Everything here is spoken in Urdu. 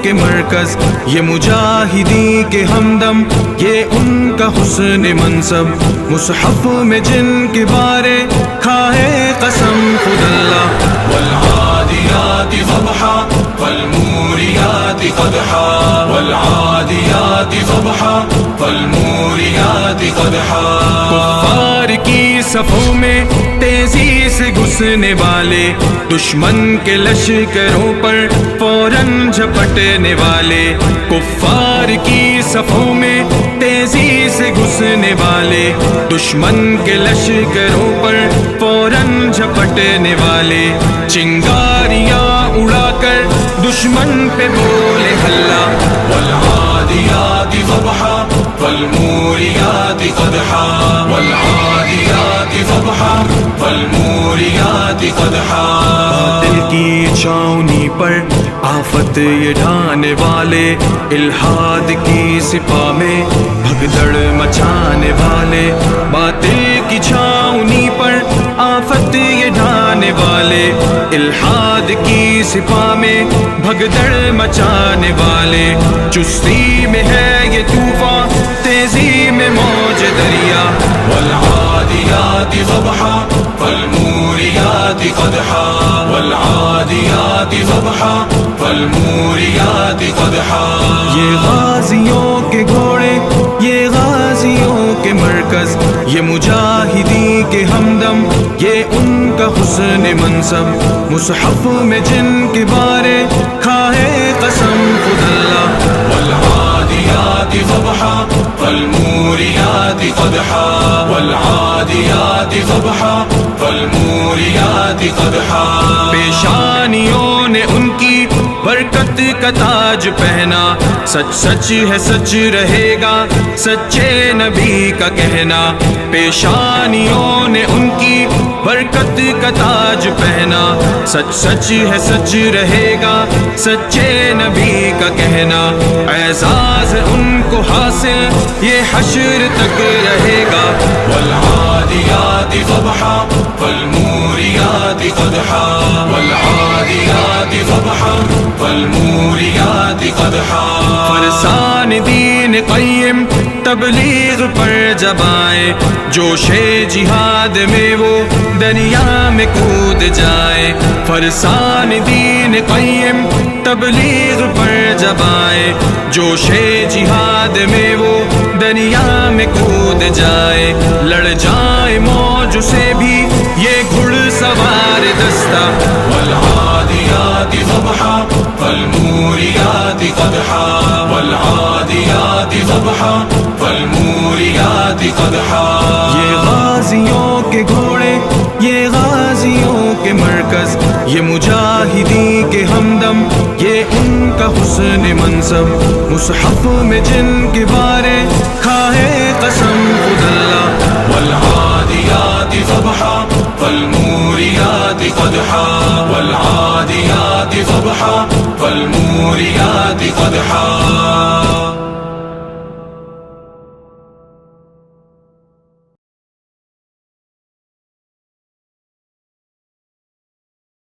کے مرکز، یہ مجاہدی کے ہمدم، یہ ان کا حسن منصب، مصحف میں جن کے بارے کھائے قسم خود اللہ۔ والعادیات ضبحا فالموریات قدحا، والعادیات ضبحا فالموریات قدحا۔ کفار کی صفوں میں تیزی سے گھسنے والے، دشمن کے لشکروں پر فوراً جھپٹنے والے، کفار کی صفوں میں تیزی سے گھسنے والے، دشمن کے لشکروں پر فوراً جھپٹنے والے، چنگاریاں اڑا کر دشمن پہ بولے ہلا۔ والعادیات ضبحا فالموریات قدحا، والعادیات ضبحا فالموریات قدحا۔ باطل کی چھاؤنی پر آفت یہ ڈھانے والے، الحاد کی سپاہ میں بھگدڑ مچانے والے، باطل کی چھاؤنی پر آفت یہ ڈھانے والے، الحاد کی سپاہ میں بھگدڑ مچانے والے، چستی میں ہے یہ طوفان، تیزی میں موج دریا۔ والعادیات ضبحا فالموریات قدحا، والعادیات ضبحا فالموریات قدحا۔ یہ غازیوں کے گھوڑے، یہ غازیوں کے مرکز، یہ مجاہدی کے ہمدم، یہ ان کا حسن منصب، مصحف میں جن کے بارے کھائے قسم خود اللہ۔ والعادیات ضبحا فالموریات قدحا، والعادیات ضبحا فالموریات قدحا۔ پیشانیوں نے ان کی برکت کا تاج پہنا، سچ سچ ہے سچ رہے گا سچے نبی کا کہنا، پیشانیوں نے ان کی برکت کا تاج پہنا، سچ سچ ہے سچ رہے گا سچے نبی کا کہنا، اعزاز ان کو حاصل یہ حشر تک رہے گا۔ والعادیات ضبحا فالموریات قدحا، والعادیات ضبحا فالموریات قدحا۔ فرسان دین قیم تبلیغ پر جب آئے، جوش جہاد میں وہ دریا میں کود جائے، فرسان دین قیم تبلیغ پر جب آئے، جوش جہاد میں وہ دریا میں کود جائے، لڑ جائے موج سے بھی یہ گھڑ سوار دستہ۔ والعادیات ضبحا فالموریات قدحا، والعادیات ضبحا فالموریات قدحا۔ یہ غازیوں کے گھوڑے، یہ غازیوں کے مرکز، یہ مجاہدی کے ہمدم، یہ ان کا حسن منصب، مصحف میں جن کے بارے کھائے قسم خود اللہ۔ والعادیات ضبحا فالموریات قدحا، والعادیات ضبحا فالموریات قدحا۔